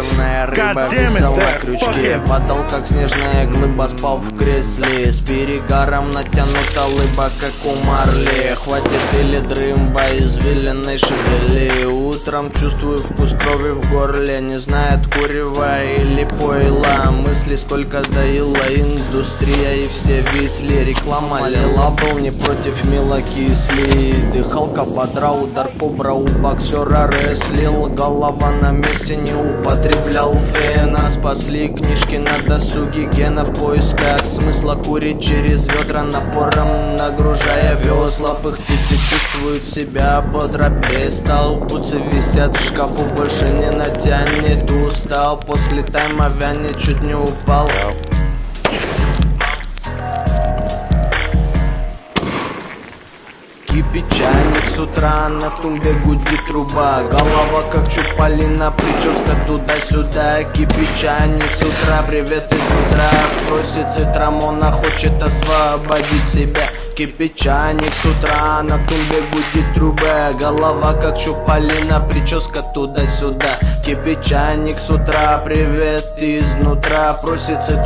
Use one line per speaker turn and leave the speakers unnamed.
Нервная рыба висел на крючке, падал как снежная глыба, спал в кресле. С перегаром натянута лыба, как у Марли. Хватит или дрымба извилиной шевели. Утром чувствую вкус крови в горле, не знает курева или пойла. Мысли сколько доила индустрия, и все висли. Реклама лила, был не против милокисли. Дыхалка бодра, удар по брау, боксера рестлил. Голова на месте, не употреблял фена. Спасли книжки на досуге, гена в поисках смысла. Курить через ведра, напором нагружая весла. Пыхтит и чувствует себя бодро, перестал. Бутсы висят в шкафу, больше не натянет. Устал, после тайма вянет, чуть не упал. Кипит чайник с утра, на тумбе гудит труба. Голова как чупалина, прическа туда-сюда. Кипит чайник с утра, привет изнутра. Просит цитрамона, хочет освободить себя. Кипит чайник с утра, на тумбе гудит труба. Голова как чупалина, прическа туда-сюда. Кипит чайник с утра, привет изнутра. Просит цитрамона.